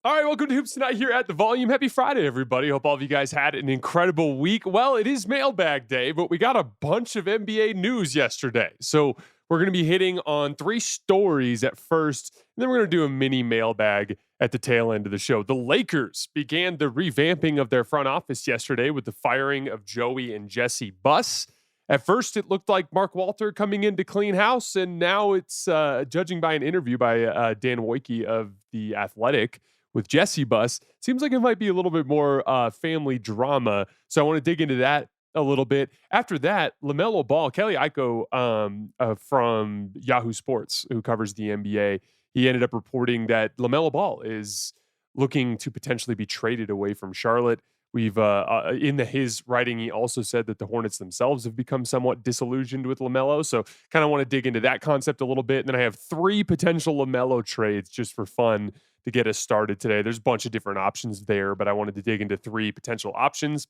All right, welcome to Hoops Tonight here at The Volume. Happy Friday, everybody. Hope all of you guys had an incredible week. Well, it is Mailbag Day, but we got a bunch of NBA news yesterday. So we're going to be hitting on 3 stories at first, and then we're going to do a mini mailbag at the tail end of the show. The Lakers began the revamping of their front office yesterday with the firing of Joey and Jesse Buss. At first, it looked like Mark Walter coming in to clean house, and now it's, judging by an interview by Dan Wojcicki of The Athletic, with Jesse Buss, seems like it might be a little bit more family drama. So I want to dig into that a little bit. After that, LaMelo Ball, Kelly Iko from Yahoo Sports, who covers the NBA, he ended up reporting that LaMelo Ball is looking to potentially be traded away from Charlotte. We've in his writing, he also said that the Hornets themselves have become somewhat disillusioned with LaMelo. So kind of want to dig into that concept a little bit. And then I have 3 potential LaMelo trades just for fun to get us started today. There's a bunch of different options there, but I wanted to dig into 3 potential options.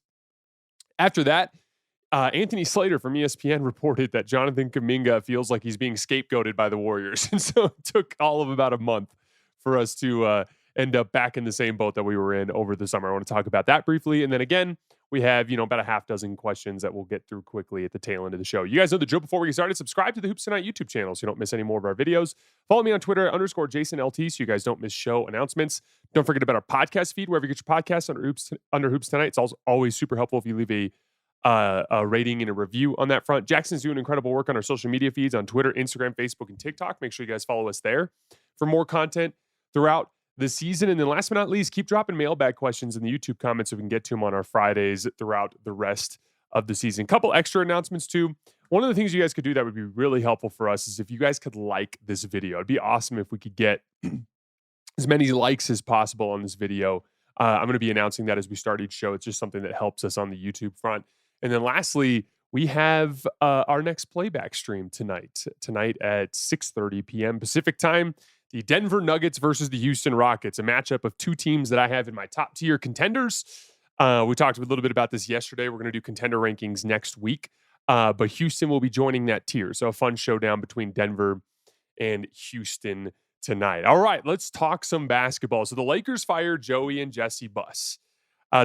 After that, Anthony Slater from ESPN reported that Jonathan Kuminga feels like he's being scapegoated by the Warriors. And so it took all of about a month for us to end up back in the same boat that we were in over the summer. I want to talk about that briefly. And then again, we have, about a half dozen questions that we'll get through quickly at the tail end of the show. You guys know the drill. Before we get started, subscribe to the Hoops Tonight YouTube channel so you don't miss any more of our videos. Follow me on Twitter @JasonLT so you guys don't miss show announcements. Don't forget about our podcast feed, wherever you get your podcasts under Hoops Tonight. It's also always super helpful if you leave a rating and a review on that front. Jackson's doing incredible work on our social media feeds on Twitter, Instagram, Facebook, and TikTok. Make sure you guys follow us there for more content throughout the season. And then last but not least, keep dropping mailbag questions in the YouTube comments so we can get to them on our Fridays throughout the rest of the season. Couple extra announcements too. One of the things you guys could do that would be really helpful for us is if you guys could like this video. It'd be awesome if we could get as many likes as possible on this video. I'm going to be announcing that as we start each show. It's just something that helps us on the YouTube front. And then lastly, we have our next playback stream tonight at 6:30 p.m. Pacific time. The Denver Nuggets versus the Houston Rockets, a matchup of 2 teams that I have in my top tier contenders. We talked a little bit about this yesterday. We're going to do contender rankings next week, but Houston will be joining that tier. So a fun showdown between Denver and Houston tonight. All right, let's talk some basketball. So the Lakers fired Joey and Jesse Buss.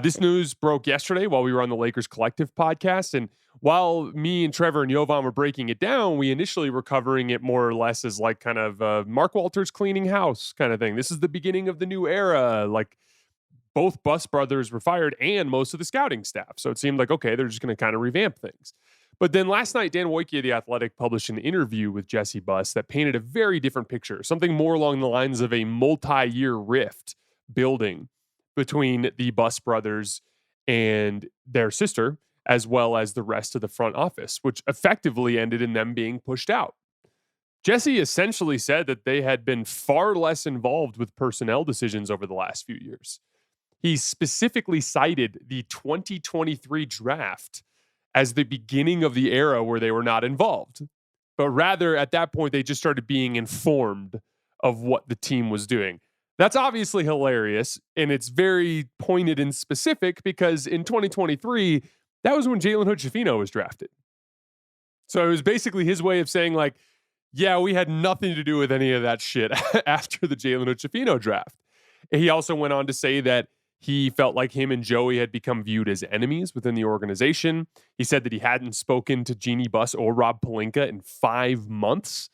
This news broke yesterday while we were on the Lakers Collective podcast. And while me and Trevor and Jovan were breaking it down, we initially were covering it more or less as like kind of Mark Walters cleaning house kind of thing. This is the beginning of the new era. Like both Buss brothers were fired and most of the scouting staff. So it seemed like, okay, they're just going to kind of revamp things. But then last night, Dan Wojcicki of The Athletic published an interview with Jesse Buss that painted a very different picture, something more along the lines of a multi-year rift building between the Buss brothers and their sister, as well as the rest of the front office, which effectively ended in them being pushed out. Jesse essentially said that they had been far less involved with personnel decisions over the last few years. He specifically cited the 2023 draft as the beginning of the era where they were not involved, but rather at that point, they just started being informed of what the team was doing. That's obviously hilarious, and it's very pointed and specific because in 2023, that was when Jalen Hood-Schifino was drafted. So it was basically his way of saying, like, yeah, we had nothing to do with any of that shit after the Jalen Hood-Schifino draft. And he also went on to say that he felt like him and Joey had become viewed as enemies within the organization. He said that he hadn't spoken to Jeanie Buss or Rob Pelinka in 5 months.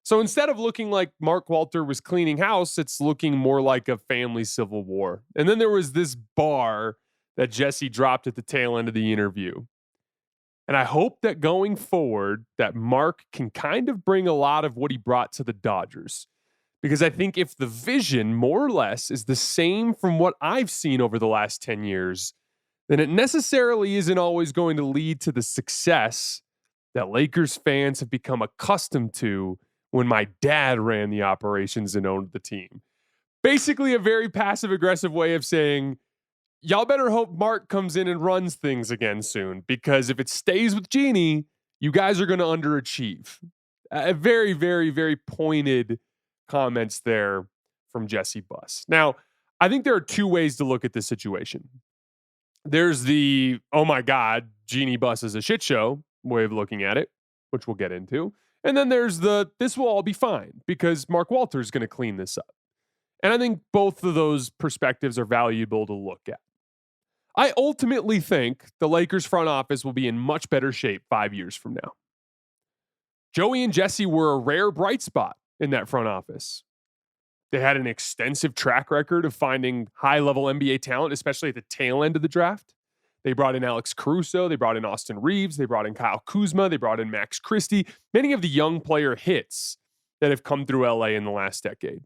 So instead of looking like Mark Walter was cleaning house, it's looking more like a family civil war. And then there was this bar that Jesse dropped at the tail end of the interview. And I hope that going forward, that Mark can kind of bring a lot of what he brought to the Dodgers. Because I think if the vision, more or less, is the same from what I've seen over the last 10 years, then it necessarily isn't always going to lead to the success that Lakers fans have become accustomed to when my dad ran the operations and owned the team. Basically a very passive-aggressive way of saying, y'all better hope Mark comes in and runs things again soon, because if it stays with Jeanie, you guys are going to underachieve. A very, very, very pointed comments there from Jesse Buss. Now, I think there are 2 ways to look at this situation. There's the, oh my God, Jeanie Buss is a shit show way of looking at it, which we'll get into. And then there's the, this will all be fine because Mark Walter is going to clean this up. And I think both of those perspectives are valuable to look at. I ultimately think the Lakers front office will be in much better shape 5 years from now. Joey and Jesse were a rare bright spot in that front office. They had an extensive track record of finding high-level NBA talent, especially at the tail end of the draft. They brought in Alex Caruso. They brought in Austin Reeves. They brought in Kyle Kuzma. They brought in Max Christie. Many of the young player hits that have come through LA in the last decade.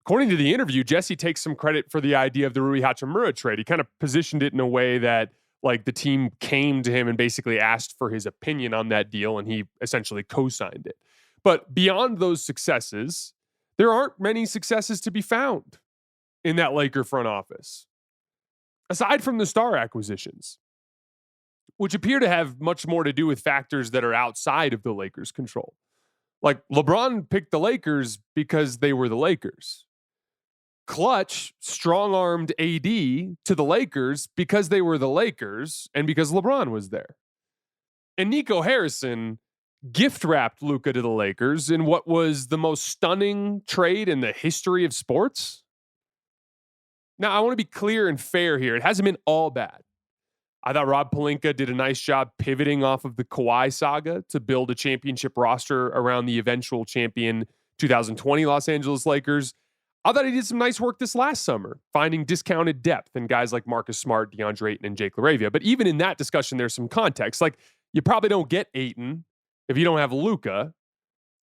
According to the interview, Jesse takes some credit for the idea of the Rui Hachimura trade. He kind of positioned it in a way that like the team came to him and basically asked for his opinion on that deal, and he essentially co-signed it. But beyond those successes, there aren't many successes to be found in that Laker front office, aside from the star acquisitions, which appear to have much more to do with factors that are outside of the Lakers' control. Like LeBron picked the Lakers because they were the Lakers. Clutch strong-armed AD to the Lakers because they were the Lakers and because LeBron was there. And Nico Harrison gift-wrapped Luka to the Lakers in what was the most stunning trade in the history of sports. Now, I want to be clear and fair here. It hasn't been all bad. I thought Rob Pelinka did a nice job pivoting off of the Kawhi saga to build a championship roster around the eventual champion 2020 Los Angeles Lakers. I thought he did some nice work this last summer, finding discounted depth in guys like Marcus Smart, DeAndre Ayton, and Jake LaRavia. But even in that discussion, there's some context. Like, you probably don't get Ayton if you don't have Luka,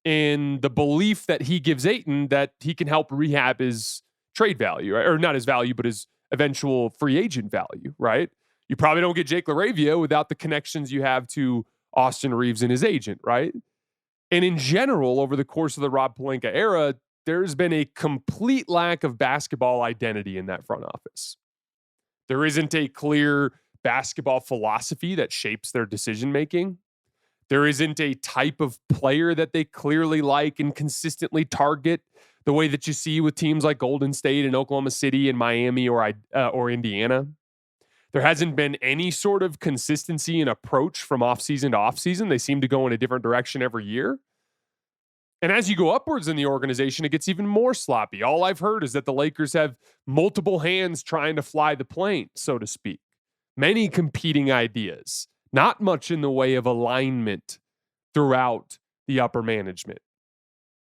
in the belief that he gives Ayton that he can help rehab his trade value, right? Or not his value, but his eventual free agent value, right? You probably don't get Jake LaRavia without the connections you have to Austin Reeves and his agent, right? And in general, over the course of the Rob Pelinka era, there's been a complete lack of basketball identity in that front office. There isn't a clear basketball philosophy that shapes their decision-making. There isn't a type of player that they clearly like and consistently target the way that you see with teams like Golden State and Oklahoma City and Miami or Indiana. There hasn't been any sort of consistency in approach from offseason to offseason. They seem to go in a different direction every year. And as you go upwards in the organization, it gets even more sloppy. All I've heard is that the Lakers have multiple hands trying to fly the plane, so to speak. Many competing ideas. Not much in the way of alignment throughout the upper management.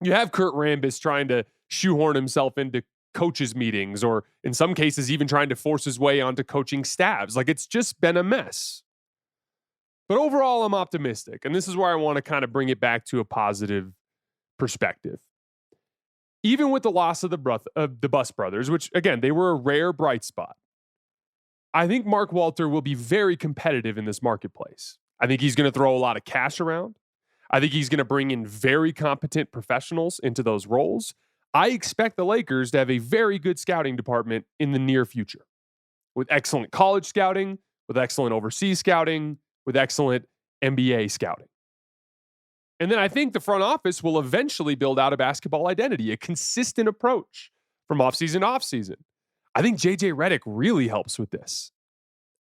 You have Kurt Rambis trying to shoehorn himself into coaches' meetings, or in some cases, even trying to force his way onto coaching staffs. Like, it's just been a mess. But overall, I'm optimistic. And this is where I want to kind of bring it back to a positive perspective. Even with the loss of the Bus brothers, which, again, they were a rare bright spot, I think Mark Walter will be very competitive in this marketplace. I think he's going to throw a lot of cash around. I think he's going to bring in very competent professionals into those roles. I expect the Lakers to have a very good scouting department in the near future, with excellent college scouting, with excellent overseas scouting, with excellent NBA scouting. And then I think the front office will eventually build out a basketball identity, a consistent approach from offseason to offseason. I think JJ Redick really helps with this.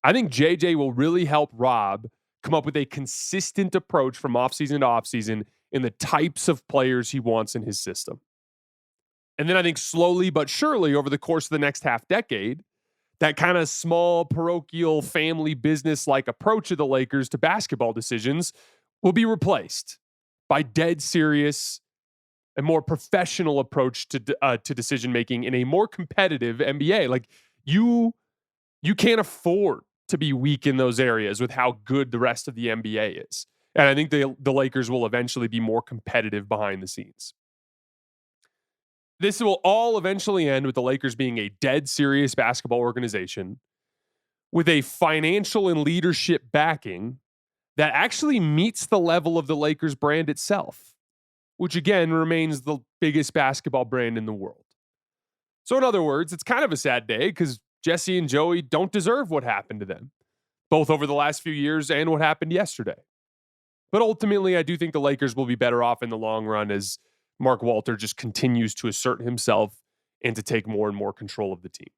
I think JJ will really help Rob come up with a consistent approach from offseason to offseason in the types of players he wants in his system. And then I think slowly but surely over the course of the next half decade, that kind of small parochial family business-like approach of the Lakers to basketball decisions will be replaced by dead serious and more professional approach to decision-making in a more competitive NBA. Like, you can't afford to be weak in those areas with how good the rest of the NBA is. And I think the Lakers will eventually be more competitive behind the scenes. This will all eventually end with the Lakers being a dead serious basketball organization with a financial and leadership backing that actually meets the level of the Lakers brand itself, which again remains the biggest basketball brand in the world. So in other words, it's kind of a sad day because Jesse and Joey don't deserve what happened to them, both over the last few years and what happened yesterday. But ultimately, I do think the Lakers will be better off in the long run as Mark Walter just continues to assert himself and to take more and more control of the team.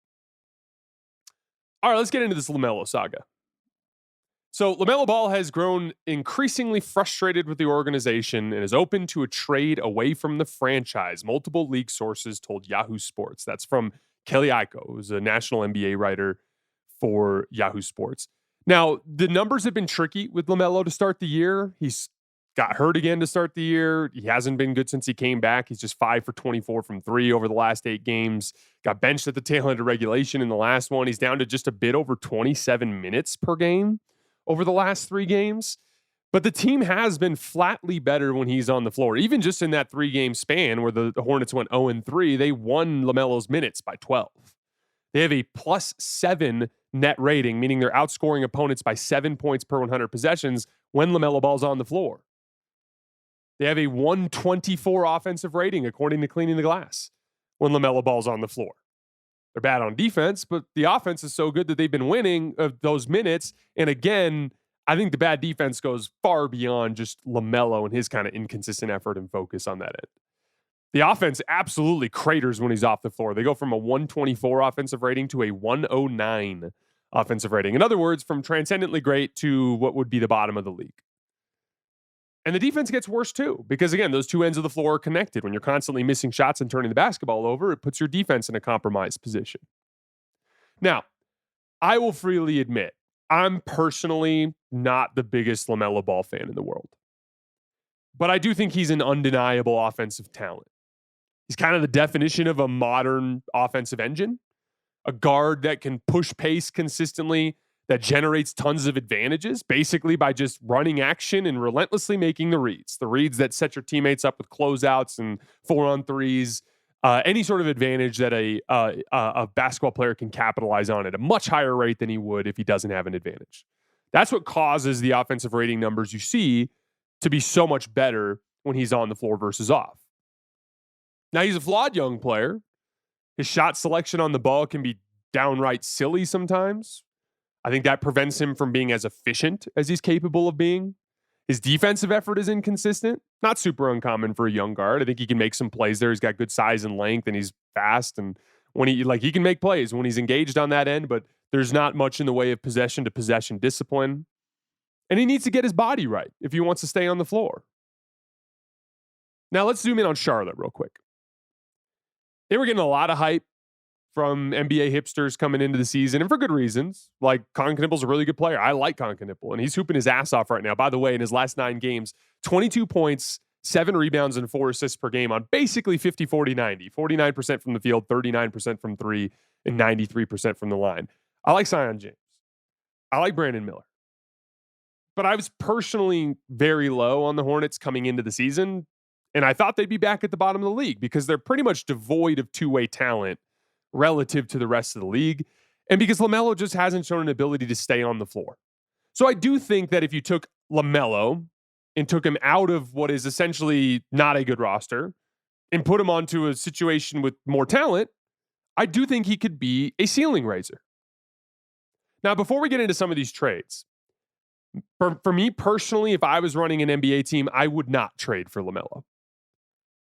All right, let's get into this LaMelo saga. So LaMelo Ball has grown increasingly frustrated with the organization and is open to a trade away from the franchise. Multiple league sources told Yahoo Sports. That's from Kelly Iko, who's a national NBA writer for Yahoo Sports. Now, the numbers have been tricky with LaMelo to start the year. He's got hurt again to start the year. He hasn't been good since he came back. He's just 5 for 24 from 3 over the last 8 games. Got benched at the tail end of regulation in the last one. He's down to just a bit over 27 minutes per game over the last 3 games. But the team has been flatly better when he's on the floor. Even just in that 3-game span where the Hornets went 0-3, they won LaMelo's minutes by 12. They have a +7 net rating, meaning they're outscoring opponents by 7 points per 100 possessions when LaMelo Ball's on the floor. They have a 124 offensive rating, according to Cleaning the Glass, when LaMelo Ball's on the floor. They're bad on defense, but the offense is so good that they've been winning of those minutes. And again, I think the bad defense goes far beyond just LaMelo and his kind of inconsistent effort and focus on that end. The offense absolutely craters when he's off the floor. They go from a 124 offensive rating to a 109 offensive rating. In other words, from transcendently great to what would be the bottom of the league. And the defense gets worse too, because again, those two ends of the floor are connected. When you're constantly missing shots and turning the basketball over, it puts your defense in a compromised position. Now, I will freely admit, I'm personally not the biggest LaMelo Ball fan in the world. But I do think he's an undeniable offensive talent. He's kind of the definition of a modern offensive engine, a guard that can push pace consistently, that generates tons of advantages, basically by just running action and relentlessly making the reads that set your teammates up with closeouts and 4-on-3s, any sort of advantage that a basketball player can capitalize on at a much higher rate than he would if he doesn't have an advantage. That's what causes the offensive rating numbers you see to be so much better when he's on the floor versus off. Now, he's a flawed young player. His shot selection on the ball can be downright silly sometimes. I think that prevents him from being as efficient as he's capable of being. His defensive effort is inconsistent. Not super uncommon for a young guard. I think he can make some plays there. He's got good size and length, and he's fast. And when he can make plays when he's engaged on that end, but there's not much in the way of possession to possession discipline. And he needs to get his body right if he wants to stay on the floor. Now let's zoom in on Charlotte real quick. They were getting a lot of hype from NBA hipsters coming into the season, and for good reasons. Like, Concaniple's a really good player. I like Concanipple, and he's hooping his ass off right now. By the way, in his last 9 games, 22 points, 7 rebounds, and 4 assists per game on basically 50-40-90. 49% from the field, 39% from 3, and 93% from the line. I like Zion James. I like Brandon Miller. But I was personally very low on the Hornets coming into the season, and I thought they'd be back at the bottom of the league because they're pretty much devoid of two-way talent relative to the rest of the league, and because LaMelo just hasn't shown an ability to stay on the floor. So I do think that if you took LaMelo and took him out of what is essentially not a good roster and put him onto a situation with more talent, I do think he could be a ceiling raiser. Now, before we get into some of these trades, for me personally, if I was running an NBA team, I would not trade for LaMelo.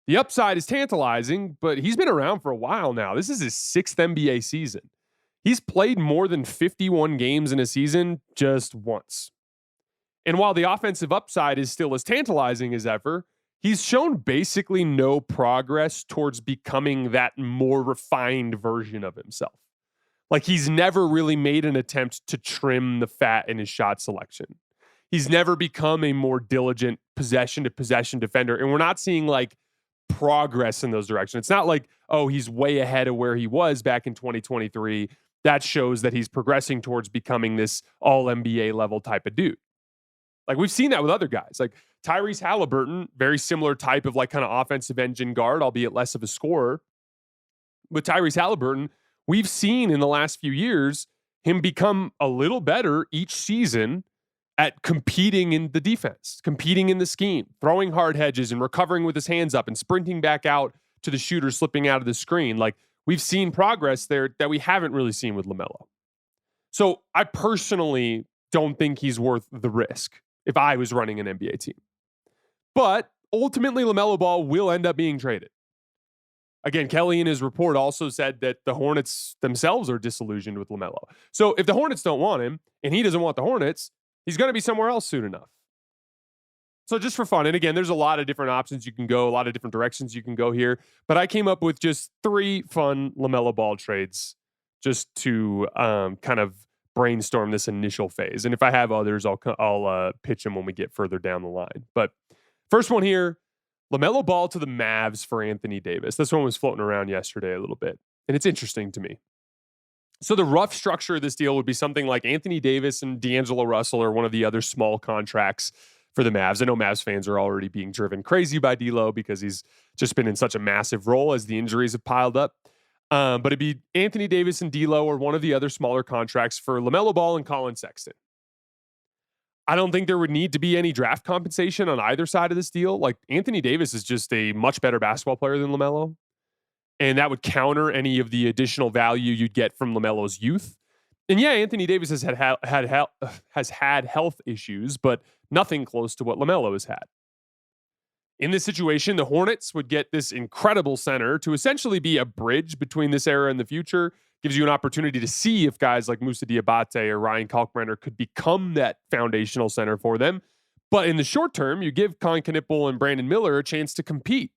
The upside is tantalizing, but he's been around for a while now. This is his 6th NBA season. He's played more than 51 games in a season just once. And while the offensive upside is still as tantalizing as ever, he's shown basically no progress towards becoming that more refined version of himself. Like, he's never really made an attempt to trim the fat in his shot selection. He's never become a more diligent possession-to-possession defender. And we're not seeing, like, progress in those directions. It's not like, oh, he's way ahead of where he was back in 2023. That shows that he's progressing towards becoming this all-NBA level type of dude. Like, we've seen that with other guys. Like Tyrese Halliburton, very similar type of like kind of offensive engine guard, albeit less of a scorer. With Tyrese Halliburton, we've seen in the last few years him become a little better each season at competing in the defense, competing in the scheme, throwing hard hedges and recovering with his hands up and sprinting back out to the shooter slipping out of the screen. Like, we've seen progress there that we haven't really seen with LaMelo. So I personally don't think he's worth the risk if I was running an NBA team. But ultimately, LaMelo Ball will end up being traded. Again, Kelly in his report also said that the Hornets themselves are disillusioned with LaMelo. So if the Hornets don't want him and he doesn't want the Hornets, He's going to be somewhere else soon enough. So just for fun, and again, there's a lot of different options you can go, a lot of different directions you can go here, but I came up with just 3 fun LaMelo Ball trades just to kind of brainstorm this initial phase. And if I have others, I'll pitch them when we get further down the line. But first one here, LaMelo Ball to the Mavs for Anthony Davis. This one was floating around yesterday a little bit, and it's interesting to me. So the rough structure of this deal would be something like Anthony Davis and D'Angelo Russell or one of the other small contracts for the Mavs. I know Mavs fans are already being driven crazy by D'Lo because he's just been in such a massive role as the injuries have piled up. But it'd be Anthony Davis and D'Lo or one of the other smaller contracts for LaMelo Ball and Colin Sexton. I don't think there would need to be any draft compensation on either side of this deal. Like, Anthony Davis is just a much better basketball player than LaMelo, and that would counter any of the additional value you'd get from LaMelo's youth. And yeah, Anthony Davis has had health issues, but nothing close to what LaMelo has had. In this situation, the Hornets would get this incredible center to essentially be a bridge between this era and the future. Gives you an opportunity to see if guys like Moussa Diabate or Ryan Kalkbrenner could become that foundational center for them. But in the short term, you give Colin Knippel and Brandon Miller a chance to compete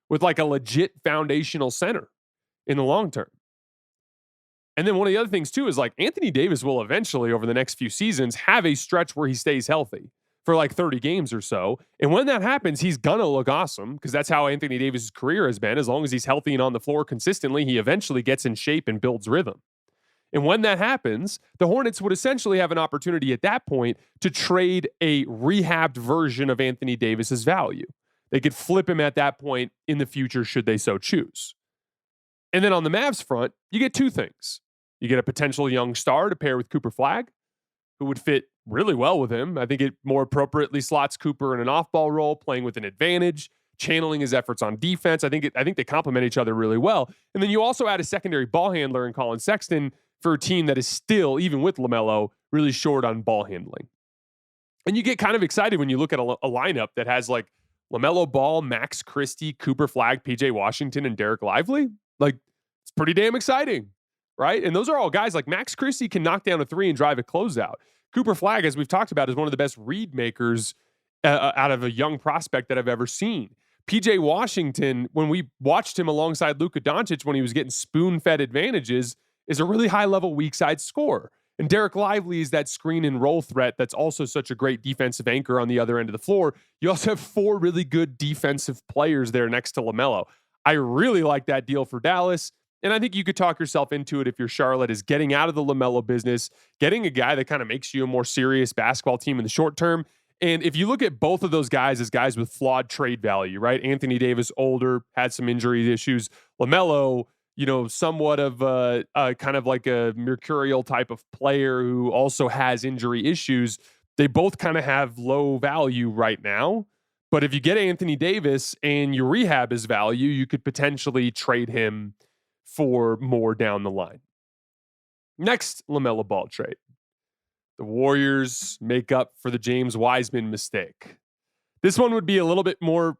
with like a legit foundational center in the long term. And then one of the other things too is like Anthony Davis will eventually over the next few seasons have a stretch where he stays healthy for like 30 games or so. And when that happens, he's gonna look awesome because that's how Anthony Davis's career has been. As long as he's healthy and on the floor consistently, he eventually gets in shape and builds rhythm. And when that happens, the Hornets would essentially have an opportunity at that point to trade a rehabbed version of Anthony Davis's value. They could flip him at that point in the future should they so choose. And then on the Mavs front, you get 2 things. You get a potential young star to pair with Cooper Flagg, who would fit really well with him. I think it more appropriately slots Cooper in an off-ball role, playing with an advantage, channeling his efforts on defense. I think they complement each other really well. And then you also add a secondary ball handler in Colin Sexton for a team that is still, even with LaMelo, really short on ball handling. And you get kind of excited when you look at a lineup that has like LaMelo Ball, Max Christie, Cooper Flagg, PJ Washington, and Derek Lively. Like, it's pretty damn exciting, right? And those are all guys like Max Christie can knock down a 3 and drive a closeout. Cooper Flagg, as we've talked about, is one of the best read makers out of a young prospect that I've ever seen. PJ Washington, when we watched him alongside Luka Doncic when he was getting spoon-fed advantages, is a really high-level weak side scorer. And Derek Lively is that screen and roll threat that's also such a great defensive anchor on the other end of the floor. You also have 4 really good defensive players there next to LaMelo. I really like that deal for Dallas. And I think you could talk yourself into it if you're Charlotte, is getting out of the LaMelo business, getting a guy that kind of makes you a more serious basketball team in the short term. And if you look at both of those guys as guys with flawed trade value, right? Anthony Davis, older, had some injury issues. LaMelo, somewhat of a kind of like a mercurial type of player who also has injury issues. They both kind of have low value right now. But if you get Anthony Davis and you rehab his value, you could potentially trade him for more down the line. Next LaMelo Ball trade. The Warriors make up for the James Wiseman mistake. This one would be a little bit more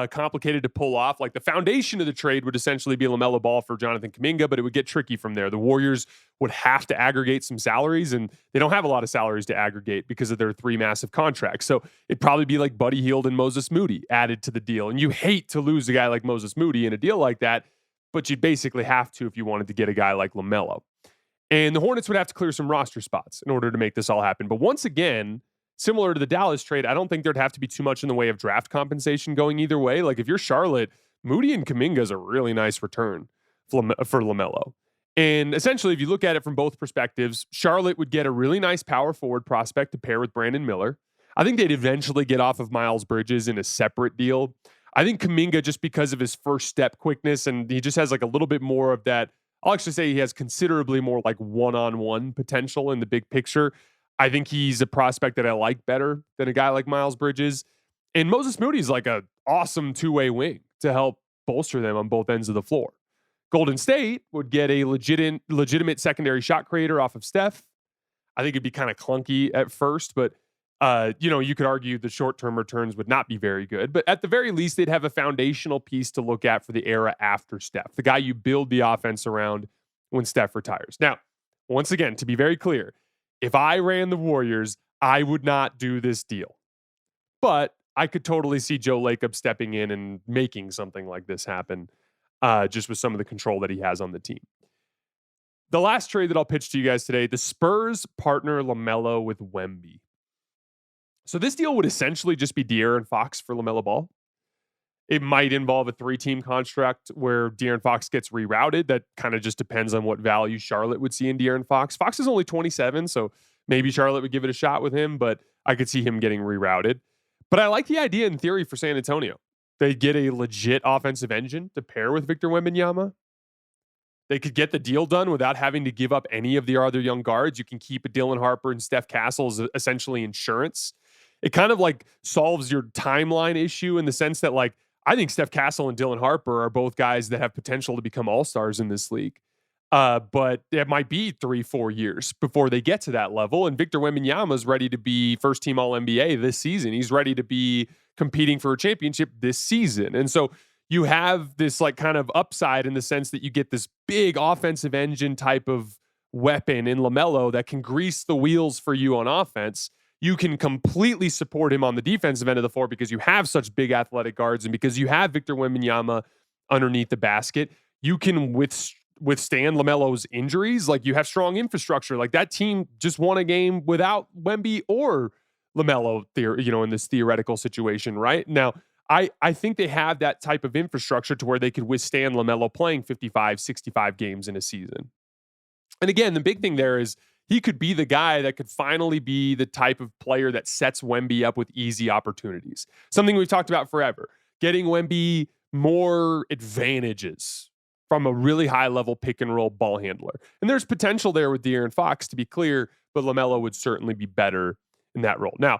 complicated to pull off. Like, the foundation of the trade would essentially be LaMelo Ball for Jonathan Kuminga, but it would get tricky from there. The Warriors would have to aggregate some salaries, and they don't have a lot of salaries to aggregate because of their 3 massive contracts. So it'd probably be like Buddy Hield and Moses Moody added to the deal. And you hate to lose a guy like Moses Moody in a deal like that, but you'd basically have to if you wanted to get a guy like LaMelo. And the Hornets would have to clear some roster spots in order to make this all happen. But once again, similar to the Dallas trade, I don't think there'd have to be too much in the way of draft compensation going either way. Like, if you're Charlotte, Moody and Kuminga is a really nice return for LaMelo. And essentially, if you look at it from both perspectives, Charlotte would get a really nice power forward prospect to pair with Brandon Miller. I think they'd eventually get off of Miles Bridges in a separate deal. I think Kuminga, just because of his first step quickness, and he just has like a little bit more of that, I'll actually say he has considerably more like one-on-one potential in the big picture. I think he's a prospect that I like better than a guy like Miles Bridges. And Moses Moody is like an awesome 2-way wing to help bolster them on both ends of the floor. Golden State would get a legitimate secondary shot creator off of Steph. I think it'd be kind of clunky at first, but you could argue the short-term returns would not be very good. But at the very least, they'd have a foundational piece to look at for the era after Steph, the guy you build the offense around when Steph retires. Now, once again, to be very clear, if I ran the Warriors, I would not do this deal. But I could totally see Joe Lacob stepping in and making something like this happen, just with some of the control that he has on the team. The last trade that I'll pitch to you guys today, the Spurs partner LaMelo with Wemby. So this deal would essentially just be De'Aaron Fox for LaMelo Ball. It might involve a 3-team construct where De'Aaron Fox gets rerouted. That kind of just depends on what value Charlotte would see in De'Aaron Fox. Fox is only 27, so maybe Charlotte would give it a shot with him, but I could see him getting rerouted. But I like the idea in theory for San Antonio. They get a legit offensive engine to pair with Victor Wembanyama. They could get the deal done without having to give up any of the other young guards. You can keep a Dylan Harper and Steph Castle as essentially insurance. It kind of like solves your timeline issue in the sense that, like, I think Steph Castle and Dylan Harper are both guys that have potential to become all-stars in this league. But it might be 3-4 years before they get to that level. And Victor Wembanyama is ready to be first-team All-NBA this season. He's ready to be competing for a championship this season. And so you have this like kind of upside in the sense that you get this big offensive engine type of weapon in LaMelo that can grease the wheels for you on offense. You can completely support him on the defensive end of the floor because you have such big athletic guards and because you have Victor Wembanyama underneath the basket. You can withstand LaMelo's injuries. Like, you have strong infrastructure. Like, that team just won a game without Wemby or LaMelo, in this theoretical situation right now. I think they have that type of infrastructure to where they could withstand LaMelo playing 55, 65 games in a season. And again, the big thing there is he could be the guy that could finally be the type of player that sets Wemby up with easy opportunities. Something we've talked about forever. Getting Wemby more advantages from a really high-level pick-and-roll ball handler. And there's potential there with De'Aaron Fox, to be clear, but LaMelo would certainly be better in that role. Now,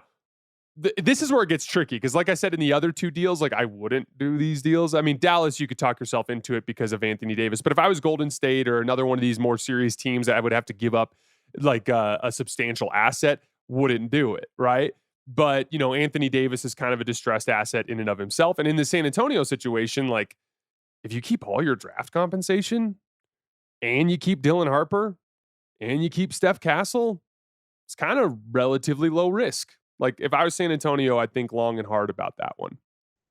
this is where it gets tricky because, like I said, in the other two deals, like, I wouldn't do these deals. I mean, Dallas, you could talk yourself into it because of Anthony Davis. But if I was Golden State or another one of these more serious teams that I would have to give up like a substantial asset, wouldn't do it, right? But, Anthony Davis is kind of a distressed asset in and of himself. And in the San Antonio situation, like, if you keep all your draft compensation and you keep Dylan Harper and you keep Steph Castle, it's kind of relatively low risk. Like, if I was San Antonio, I'd think long and hard about that one.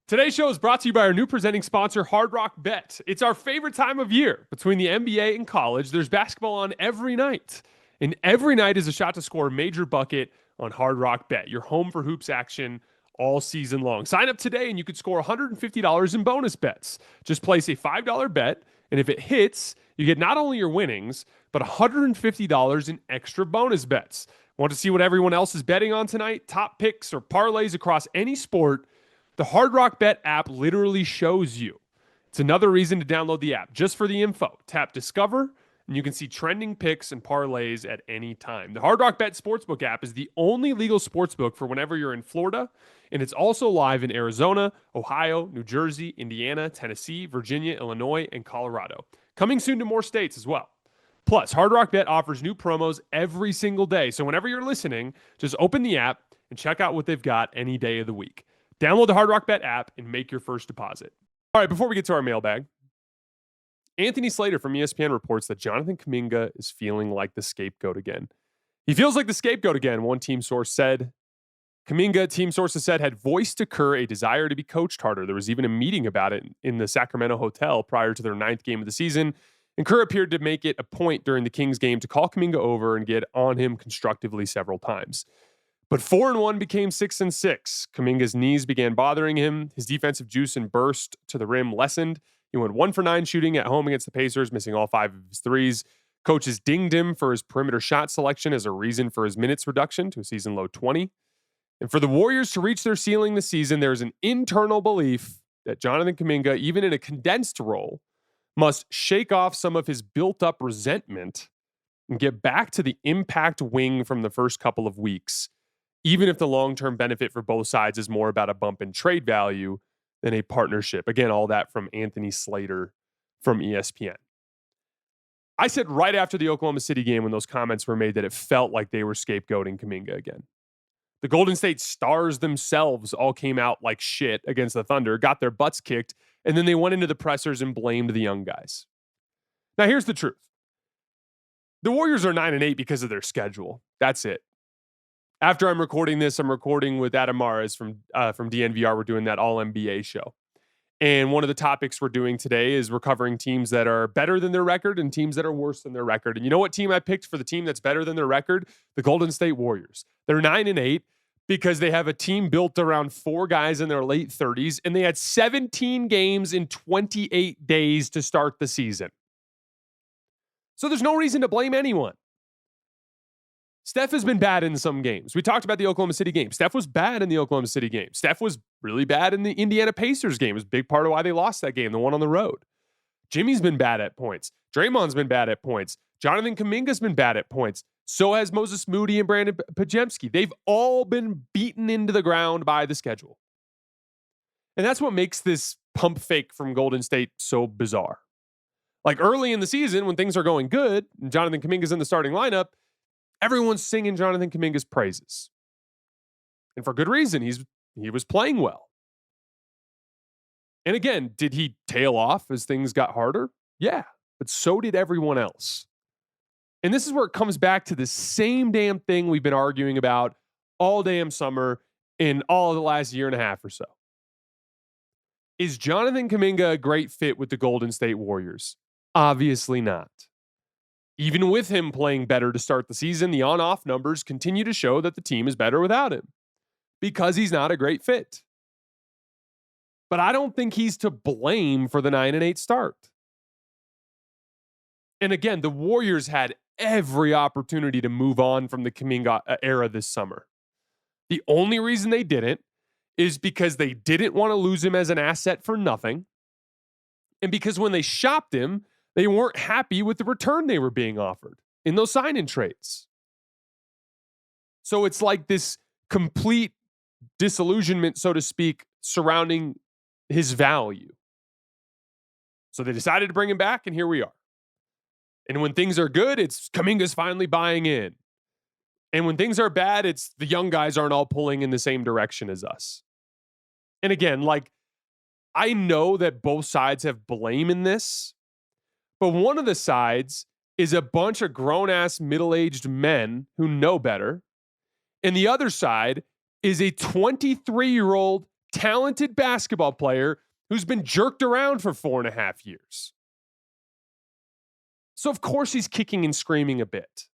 Today's show is brought to you by our new presenting sponsor, Hard Rock Bet. It's our favorite time of year. Between the NBA and college, there's basketball on every night. And every night is a shot to score a major bucket on Hard Rock Bet, your home for hoops action all season long. Sign up today and you could score $150 in bonus bets. Just place a $5 bet, and if it hits, you get not only your winnings, but $150 in extra bonus bets. Want to see what everyone else is betting on tonight? Top picks or parlays across any sport? The Hard Rock Bet app literally shows you. It's another reason to download the app, just for the info. Tap Discover, and you can see trending picks and parlays at any time. The Hard Rock Bet Sportsbook app is the only legal sportsbook for whenever you're in Florida, and it's also live in Arizona, Ohio, New Jersey, Indiana, Tennessee, Virginia, Illinois, and Colorado. Coming soon to more states as well. Plus, Hard Rock Bet offers new promos every single day. So whenever you're listening, just open the app and check out what they've got any day of the week. Download the Hard Rock Bet app and make your first deposit. All right, before we get to our mailbag, Anthony Slater from ESPN reports that Jonathan Kuminga is feeling like the scapegoat again. He feels like the scapegoat again, one team source said. Kuminga, team sources said, had voiced to Kerr a desire to be coached harder. There was even a meeting about it in the Sacramento hotel prior to their 9th game of the season. And Kerr appeared to make it a point during the Kings game to call Kuminga over and get on him constructively several times. But 4-1 became 6-6. Kuminga's knees began bothering him. His defensive juice and burst to the rim lessened. He went 1 for 9 shooting at home against the Pacers, missing all 5 of his threes. Coaches dinged him for his perimeter shot selection as a reason for his minutes reduction to a season low 20. And for the Warriors to reach their ceiling this season, there's an internal belief that Jonathan Kuminga, even in a condensed role, must shake off some of his built-up resentment and get back to the impact wing from the first couple of weeks, even if the long-term benefit for both sides is more about a bump in trade value than a partnership. Again, all that from Anthony Slater from ESPN. I said right after the Oklahoma City game when those comments were made that it felt like they were scapegoating Kuminga again. The Golden State Stars themselves all came out like shit against the Thunder, got their butts kicked, and then they went into the pressers and blamed the young guys. Now, here's the truth. The Warriors are 9-8 because of their schedule. That's it. After I'm recording this, I'm recording with Adam Mares from DNVR. We're doing that all NBA show. And one of the topics we're doing today is we're covering teams that are better than their record and teams that are worse than their record. And you know what team I picked for the team that's better than their record? The Golden State Warriors. They're 9-8 because they have a team built around 4 guys in their late 30s, and they had 17 games in 28 days to start the season. So there's no reason to blame anyone. Steph has been bad in some games. We talked about the Oklahoma City game. Steph was bad in the Oklahoma City game. Steph was really bad in the Indiana Pacers game. It was a big part of why they lost that game, the one on the road. Jimmy's been bad at points. Draymond's been bad at points. Jonathan Kuminga's been bad at points. So has Moses Moody and Brandon Pajemski. They've all been beaten into the ground by the schedule. And that's what makes this pump fake from Golden State so bizarre. Like early in the season, when things are going good, and Jonathan Kuminga's in the starting lineup, everyone's singing Jonathan Kuminga's praises. And for good reason. He was playing well. And again, did he tail off as things got harder? Yeah, but so did everyone else. And this is where it comes back to the same damn thing we've been arguing about all damn summer in all of the last year and a half or so. Is Jonathan Kuminga a great fit with the Golden State Warriors? Obviously not. Even with him playing better to start the season, the on-off numbers continue to show that the team is better without him because he's not a great fit. But I don't think he's to blame for the 9-8 start. And again, the Warriors had every opportunity to move on from the Kuminga era this summer. The only reason they didn't is because they didn't want to lose him as an asset for nothing. And because when they shopped him, they weren't happy with the return they were being offered in those sign-in trades. So it's like this complete disillusionment, so to speak, surrounding his value. So they decided to bring him back, and here we are. And when things are good, it's Kuminga's finally buying in. And when things are bad, it's the young guys aren't all pulling in the same direction as us. And again, like, I know that both sides have blame in this, but one of the sides is a bunch of grown-ass middle-aged men who know better. And the other side is a 23-year-old talented basketball player who's been jerked around for 4.5 years. So of course he's kicking and screaming a bit.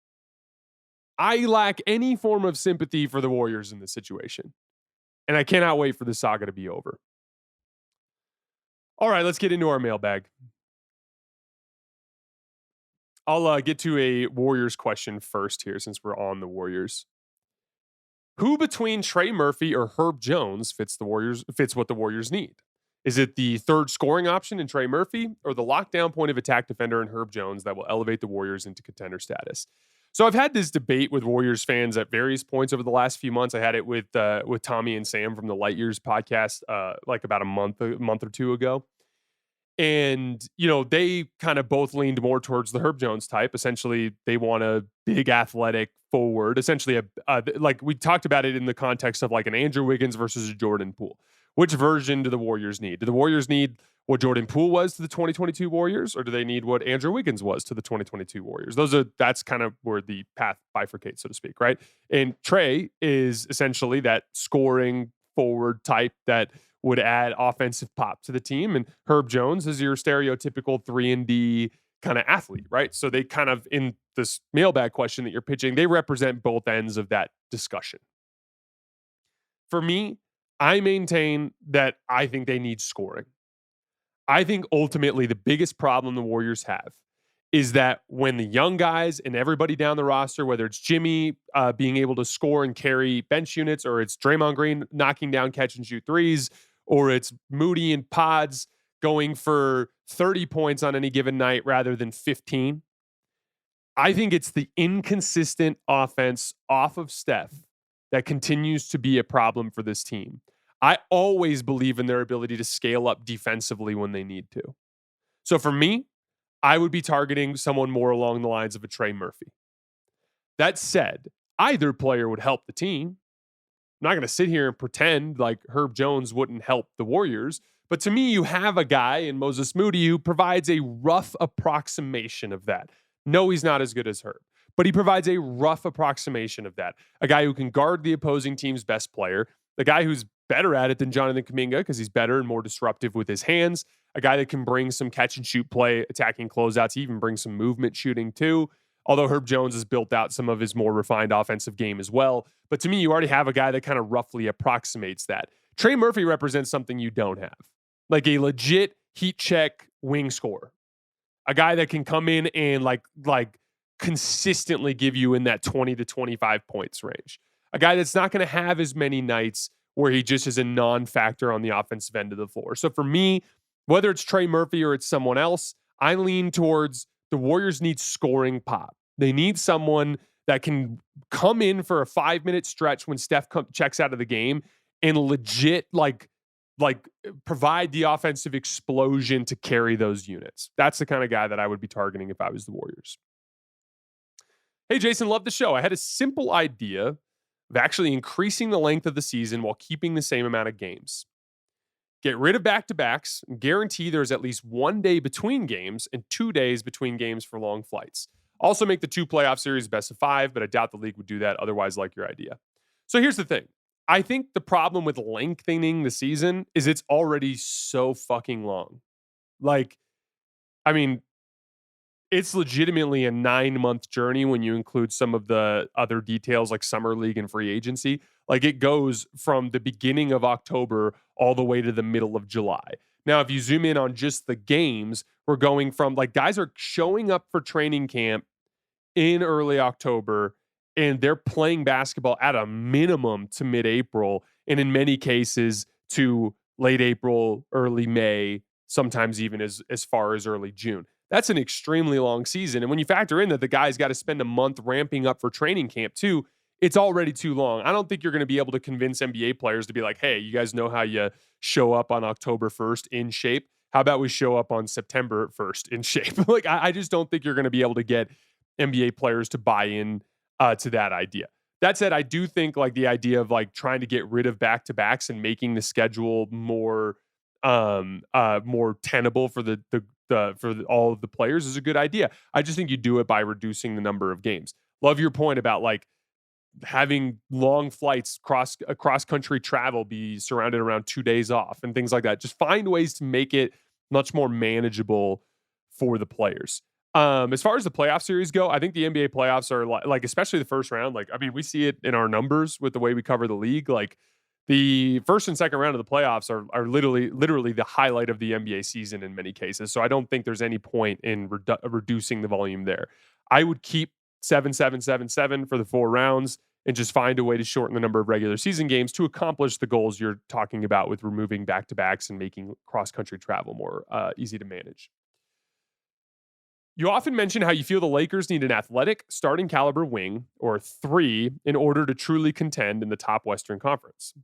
I lack any form of sympathy for the Warriors in this situation. And I cannot wait for the saga to be over. All right, let's get into our mailbag. I'll get to a Warriors question first here since we're on the Warriors. Who between Trey Murphy or Herb Jones fits what the Warriors need? Is it the third scoring option in Trey Murphy or the lockdown point of attack defender in Herb Jones that will elevate the Warriors into contender status? So I've had this debate with Warriors fans at various points over the last few months. I had it with Tommy and Sam from the Light Years podcast like about a month or two ago. And, you know, they kind of both leaned more towards the Herb Jones type. Essentially, they want a big athletic forward. Essentially, like we talked about it in the context of like an Andrew Wiggins versus a Jordan Poole. Which version do the Warriors need? Do the Warriors need what Jordan Poole was to the 2022 Warriors, or do they need what Andrew Wiggins was to the 2022 Warriors? That's kind of where the path bifurcates, so to speak, right? And Trey is essentially that scoring forward type that would add offensive pop to the team. And Herb Jones is your stereotypical 3-and-D kind of athlete, right? So they kind of, in this mailbag question that you're pitching, they represent both ends of that discussion. For me, I maintain that I think they need scoring. I think ultimately the biggest problem the Warriors have is that when the young guys and everybody down the roster, whether it's Jimmy being able to score and carry bench units, or it's Draymond Green knocking down catch and shoot threes, or it's Moody and Pods going for 30 points on any given night rather than 15. I think it's the inconsistent offense off of Steph that continues to be a problem for this team. I always believe in their ability to scale up defensively when they need to. So for me, I would be targeting someone more along the lines of a Trey Murphy. That said, either player would help the team. I'm not going to sit here and pretend like Herb Jones wouldn't help the Warriors. But to me, you have a guy in Moses Moody who provides a rough approximation of that. No, he's not as good as Herb. but he provides a rough approximation of that. A guy who can guard the opposing team's best player, the guy who's better at it than Jonathan Kuminga because he's better and more disruptive with his hands, a guy that can bring some catch and shoot play, attacking closeouts, he even brings some movement shooting too. Although Herb Jones has built out some of his more refined offensive game as well. But to me, you already have a guy that kind of roughly approximates that. Trey Murphy represents something you don't have, like a legit heat check wing scorer, a guy that can come in and like consistently give you in that 20 to 25 points range. A guy that's not going to have as many nights where he just is a non-factor on the offensive end of the floor. So for me, whether it's Trey Murphy or it's someone else, I lean towards the Warriors need scoring pop. They need someone that can come in for a 5-minute stretch when Steph checks out of the game and legit like provide the offensive explosion to carry those units. That's the kind of guy that I would be targeting if I was the Warriors. Hey, Jason, love the show. I had a simple idea of actually increasing the length of the season while keeping the same amount of games. Get rid of back-to-backs and guarantee there's at least 1 day between games and 2 days between games for long flights. Also make the 2 playoff series best of 5, but I doubt the league would do that. Otherwise, like your idea. So here's the thing. I think the problem with lengthening the season is it's already so fucking long. Like, I mean, it's legitimately a 9-month journey when you include some of the other details like summer league and free agency. Like it goes from the beginning of October all the way to the middle of July. Now, if you zoom in on just the games, we're going from like guys are showing up for training camp in early October and they're playing basketball at a minimum to mid-April and in many cases to late April, early May, sometimes even as far as early June. That's an extremely long season. And when you factor in that the guy's got to spend a month ramping up for training camp too, it's already too long. I don't think you're going to be able to convince NBA players to be like, hey, you guys know how you show up on October 1st in shape. How about we show up on September 1st in shape? Like, I just don't think you're going to be able to get NBA players to buy in to that idea. That said, I do think like the idea of like trying to get rid of back-to-backs and making the schedule more tenable for all of the players is a good idea. I just think you do it by reducing the number of games. Love your point about like having long flights, cross country travel be surrounded around 2 days off and things like that. Just find ways to make it much more manageable for the players. As far as the playoff series go, I think the NBA playoffs are like especially the first round. Like, I mean, we see it in our numbers with the way we cover the league. Like the first and second round of the playoffs are literally the highlight of the NBA season in many cases. So I don't think there's any point in reducing the volume there. I would keep 7-7-7-7 for the 4 rounds and just find a way to shorten the number of regular season games to accomplish the goals you're talking about with removing back-to-backs and making cross-country travel more easy to manage. You often mention how you feel the Lakers need an athletic, starting caliber wing, or 3, in order to truly contend in the top Western Conference.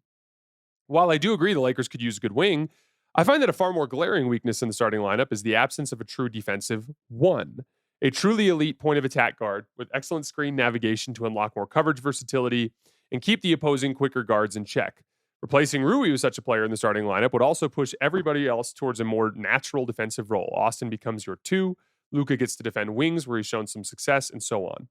While I do agree the Lakers could use a good wing, I find that a far more glaring weakness in the starting lineup is the absence of a true defensive 1. A truly elite point of attack guard with excellent screen navigation to unlock more coverage versatility and keep the opposing quicker guards in check. Replacing Rui with such a player in the starting lineup would also push everybody else towards a more natural defensive role. Austin becomes your 2. Luka gets to defend wings where he's shown some success, and so on.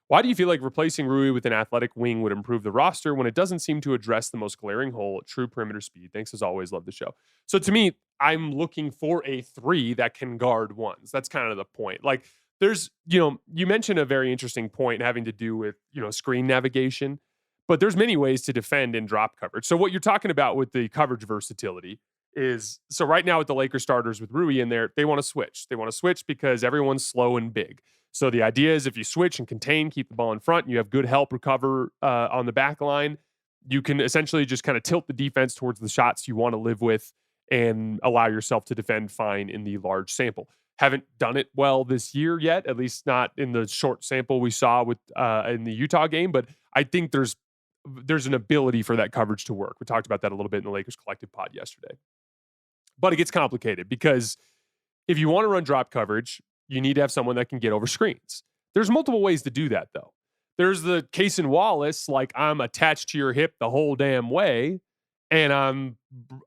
Why do you feel like replacing Rui with an athletic wing would improve the roster when it doesn't seem to address the most glaring hole, true perimeter speed? Thanks as always. Love the show. So to me, I'm looking for a 3 that can guard ones. That's kind of the point. Like there's, you mentioned a very interesting point having to do with, screen navigation, but there's many ways to defend in drop coverage. So what you're talking about with the coverage versatility is, so right now with the Lakers starters with Rui in there, they want to switch. They want to switch because everyone's slow and big. So the idea is if you switch and contain, keep the ball in front, and you have good help recover on the back line, you can essentially just kind of tilt the defense towards the shots you want to live with and allow yourself to defend fine in the large sample. Haven't done it well this year yet, at least not in the short sample we saw with in the Utah game, but I think there's an ability for that coverage to work. We talked about that a little bit in the Lakers Collective pod yesterday. But it gets complicated because if you want to run drop coverage, you need to have someone that can get over screens. There's multiple ways to do that, though. There's the case in Wallace, like I'm attached to your hip the whole damn way, and I'm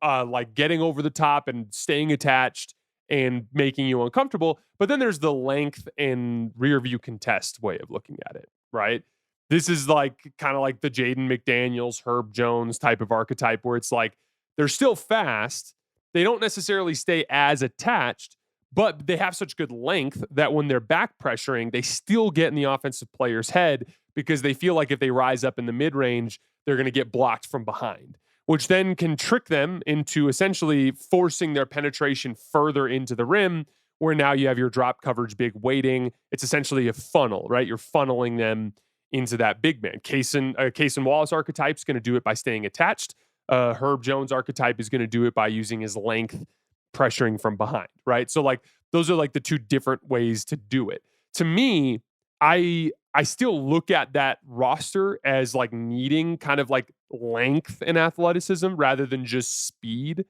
like getting over the top and staying attached and making you uncomfortable. But then there's the length and rear view contest way of looking at it, right? This is like kind of like the Jaden McDaniels, Herb Jones type of archetype where it's like they're still fast. They don't necessarily stay as attached, but they have such good length that when they're back pressuring, they still get in the offensive player's head because they feel like if they rise up in the mid range, they're going to get blocked from behind, which then can trick them into essentially forcing their penetration further into the rim, where now you have your drop coverage big waiting. It's essentially a funnel, right? You're funneling them into that big man. Cason Wallace archetype is going to do it by staying attached. Herb Jones archetype is going to do it by using his length pressuring from behind, right? So like those are like the two different ways to do it. To me, I still look at that roster as like needing kind of like length and athleticism rather than just speed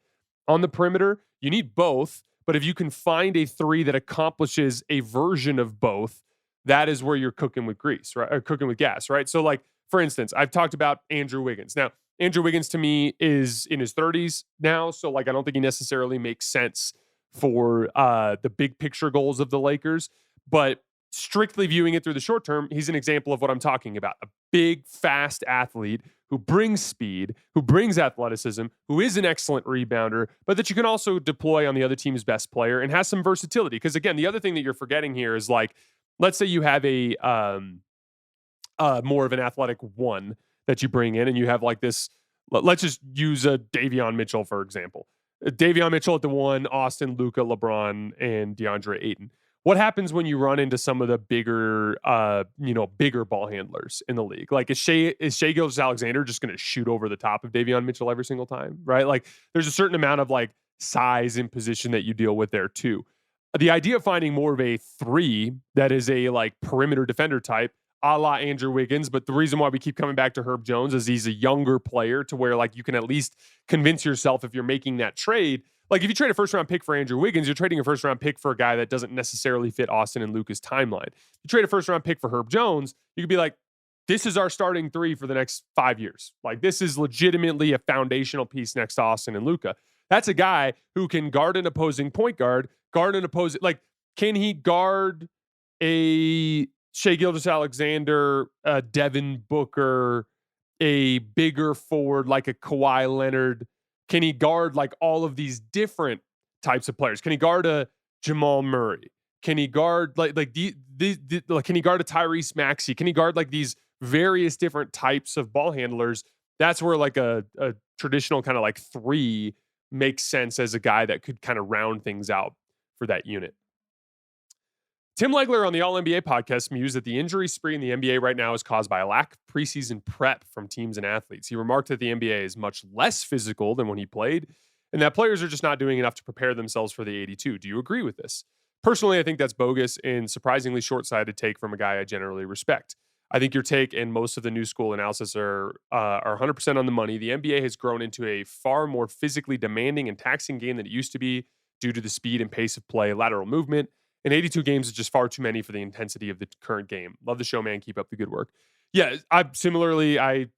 on the perimeter. You need both, but if you can find a three that accomplishes a version of both, that is where you're cooking with grease, right? Or cooking with gas, right? So like, for instance, I've talked about Andrew Wiggins. Now, Andrew Wiggins to me is in his 30s now, so like I don't think he necessarily makes sense for the big picture goals of the Lakers, but strictly viewing it through the short term, he's an example of what I'm talking about. A big, fast athlete who brings speed, who brings athleticism, who is an excellent rebounder, but that you can also deploy on the other team's best player and has some versatility. Because again, the other thing that you're forgetting here is like, let's say you have a more of an athletic one that you bring in, and you have like this. Let's just use a Davion Mitchell for example. Davion Mitchell at the one, Austin, Luka, LeBron, and DeAndre Ayton. What happens when you run into some of the bigger ball handlers in the league? Like, is Shai Gilgeous-Alexander just going to shoot over the top of Davion Mitchell every single time, right? Like, there's a certain amount of like size and position that you deal with there too. The idea of finding more of a three that is a like perimeter defender type, a la Andrew Wiggins, but the reason why we keep coming back to Herb Jones is he's a younger player to where like you can at least convince yourself if you're making that trade. Like if you trade a first round pick for Andrew Wiggins, you're trading a first round pick for a guy that doesn't necessarily fit Austin and Luka's timeline. If you trade a first round pick for Herb Jones, you could be like, this is our starting three for the next 5 years. Like this is legitimately a foundational piece next to Austin and Luka. That's a guy who can guard an opposing point guard, like, can he guard a Shai Gilgeous-Alexander, Devin Booker, a bigger forward like a Kawhi Leonard? Can he guard like all of these different types of players? Can he guard a Jamal Murray? Can he guard like can he guard a Tyrese Maxey? Can he guard like these various different types of ball handlers? That's where like a traditional kind of like three makes sense as a guy that could kind of round things out for that unit. Tim Legler on the All-NBA podcast mused that the injury spree in the NBA right now is caused by a lack of preseason prep from teams and athletes. He remarked that the NBA is much less physical than when he played, and that players are just not doing enough to prepare themselves for the 82. Do you agree with this? Personally, I think that's bogus and surprisingly short-sighted take from a guy I generally respect. I think your take and most of the new school analysis are 100% on the money. The NBA has grown into a far more physically demanding and taxing game than it used to be due to the speed and pace of play, lateral movement, and 82 games is just far too many for the intensity of the current game. Love the show, man. Keep up the good work. Yeah, I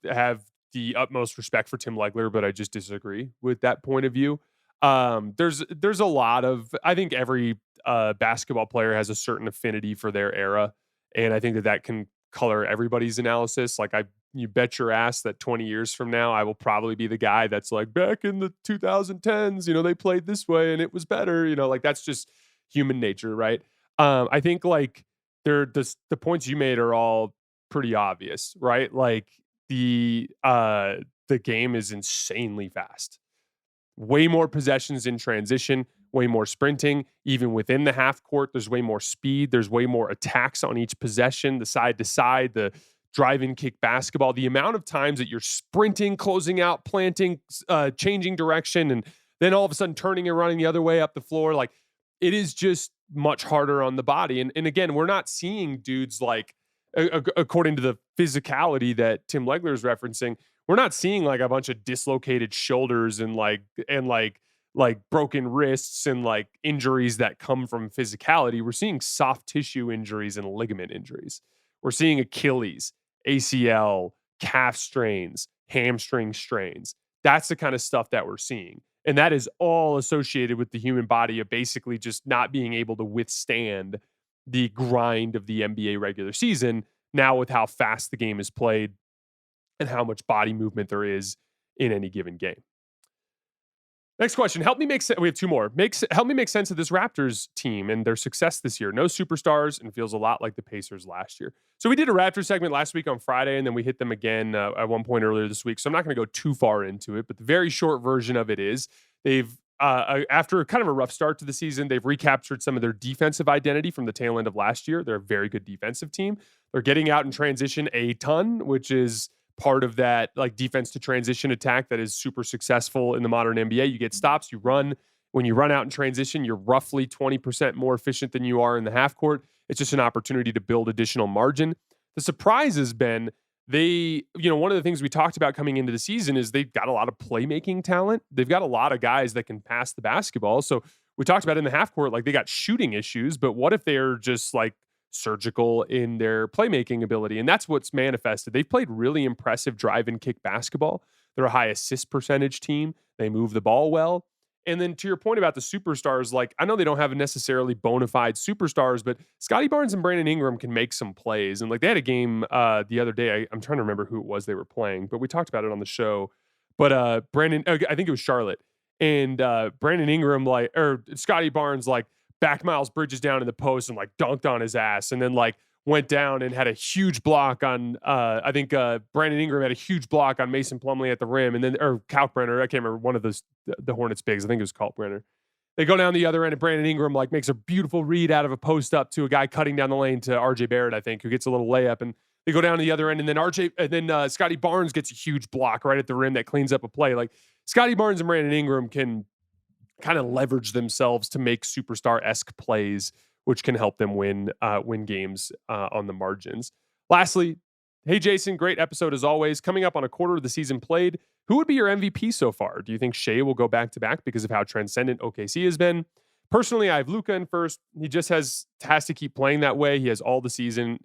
have the utmost respect for Tim Legler, but I just disagree with that point of view. There's a lot of, I think every basketball player has a certain affinity for their era, and I think that can color everybody's analysis. Like you bet your ass that 20 years from now, I will probably be the guy that's like, back in the 2010s, they played this way and it was better. Like that's just human nature, right? I think like the points you made are all pretty obvious, right? Like the game is insanely fast. Way more possessions in transition, way more sprinting. Even within the half court, there's way more speed. There's way more attacks on each possession, the side to side, the drive and kick basketball. The amount of times that you're sprinting, closing out, planting, changing direction, and then all of a sudden turning and running the other way up the floor. Like it is just much harder on the body. And again, we're not seeing dudes like, according to the physicality that Tim Legler is referencing, we're not seeing like a bunch of dislocated shoulders and like broken wrists and like injuries that come from physicality. We're seeing soft tissue injuries and ligament injuries. We're seeing Achilles, ACL, calf strains, hamstring strains. That's the kind of stuff that we're seeing. And that is all associated with the human body of basically just not being able to withstand the grind of the NBA regular season. Now, with how fast the game is played and how much body movement there is in any given game. Next question. Help me make sense. We have two more. Help me make sense of this Raptors team and their success this year. No superstars and feels a lot like the Pacers last year. So we did a Raptors segment last week on Friday, and then we hit them again at one point earlier this week. So I'm not going to go too far into it, but the very short version of it is they've, after kind of a rough start to the season, they've recaptured some of their defensive identity from the tail end of last year. They're a very good defensive team. They're getting out in transition a ton, which is part of that like defense to transition attack that is super successful in the modern NBA. You get stops, you run. When you run out in transition, you're roughly 20% more efficient than you are in the half court. It's just an opportunity to build additional margin. The surprise has been one of the things we talked about coming into the season is they've got a lot of playmaking talent. They've got a lot of guys that can pass the basketball. So we talked about in the half court, like they got shooting issues, but what if they're just like surgical in their playmaking ability? And that's what's manifested. They've played really impressive drive and kick basketball. They're a high assist percentage team. They move the ball well. And then to your point about the superstars, like I know they don't have necessarily bona fide superstars, but Scotty Barnes and Brandon Ingram can make some plays. And like they had a game the other day. I'm trying to remember who it was they were playing, but we talked about it on the show. But I think it was Charlotte. And Brandon Ingram, or Scotty Barnes, back Miles Bridges down in the post and dunked on his ass, and then went down and had a huge block on Brandon Ingram had a huge block on Mason Plumlee at the rim, and then Kalkbrenner, I can't remember, one of the Hornets bigs, I think it was Kalkbrenner. They go down the other end and Brandon Ingram makes a beautiful read out of a post up to a guy cutting down the lane to RJ Barrett, I think, who gets a little layup, and they go down to the other end, and then Scotty Barnes gets a huge block right at the rim that cleans up a play. Like Scotty Barnes and Brandon Ingram can kind of leverage themselves to make superstar-esque plays, which can help them win games on the margins. Lastly, hey, Jason, great episode as always. Coming up on a quarter of the season played, who would be your MVP so far? Do you think Shea will go back-to-back because of how transcendent OKC has been? Personally, I have Luka in first. He just has to keep playing that way. He has all the season.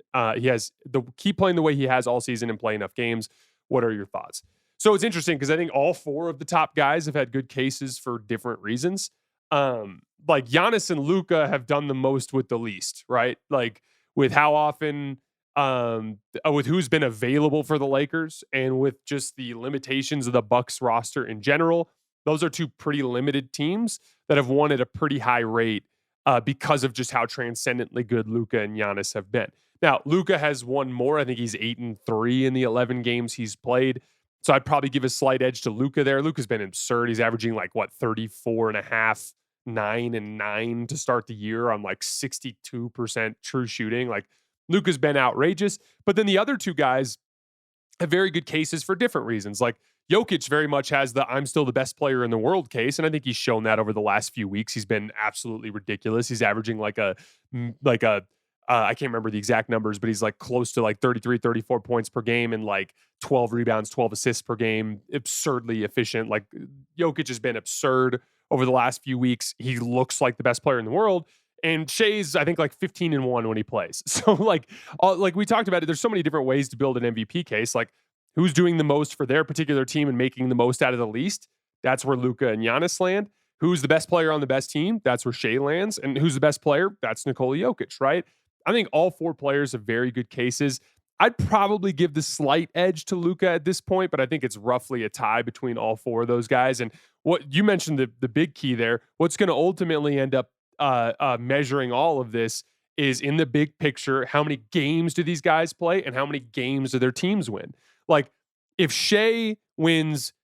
Keep playing the way he has all season and play enough games. What are your thoughts? So it's interesting because I think all four of the top guys have had good cases for different reasons. Giannis and Luka have done the most with the least, right? Like with how often, with who's been available for the Lakers and with just the limitations of the Bucks roster in general. Those are two pretty limited teams that have won at a pretty high rate because of just how transcendently good Luka and Giannis have been. Now, Luka has won more. I think he's 8-3 in the 11 games he's played. So I'd probably give a slight edge to Luka there. Luka's been absurd. He's averaging 34.5, 9-9 to start the year on 62% true shooting. Luka's been outrageous. But then the other two guys have very good cases for different reasons. Jokic very much has the I'm still the best player in the world case. And I think he's shown that over the last few weeks. He's been absolutely ridiculous. He's averaging I can't remember the exact numbers, but he's close to 33, 34 points per game and 12 rebounds, 12 assists per game. Absurdly efficient. Jokic has been absurd over the last few weeks. He looks like the best player in the world. And Shea's, I think, 15-1 when he plays. So we talked about it, there's so many different ways to build an MVP case. Who's doing the most for their particular team and making the most out of the least? That's where Luka and Giannis land. Who's the best player on the best team? That's where Shea lands. And who's the best player? That's Nikola Jokic, right? I think all four players have very good cases. I'd probably give the slight edge to Luka at this point, but I think it's roughly a tie between all four of those guys. And what you mentioned, the big key there, what's going to ultimately end up measuring all of this is in the big picture, how many games do these guys play and how many games do their teams win? If Shea wins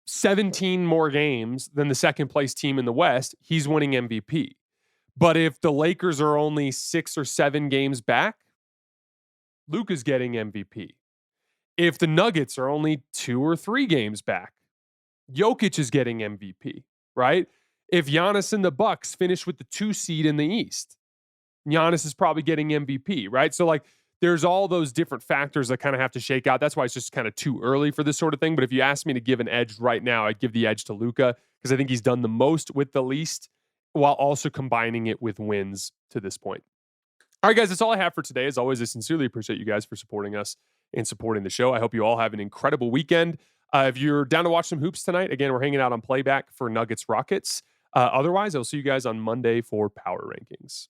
17 more games than the second place team in the West, he's winning MVP. But if the Lakers are only 6 or 7 games back, Luka's getting MVP. If the Nuggets are only 2 or 3 games back, Jokic is getting MVP, right? If Giannis and the Bucks finish with the 2 seed in the East, Giannis is probably getting MVP, right? So there's all those different factors that kind of have to shake out. That's why it's just kind of too early for this sort of thing. But if you ask me to give an edge right now, I'd give the edge to Luka because I think he's done the most with the least, while also combining it with wins to this point. All right, guys, that's all I have for today. As always, I sincerely appreciate you guys for supporting us and supporting the show. I hope you all have an incredible weekend. If you're down to watch some hoops tonight, again, we're hanging out on Playback for Nuggets Rockets. Otherwise, I'll see you guys on Monday for Power Rankings.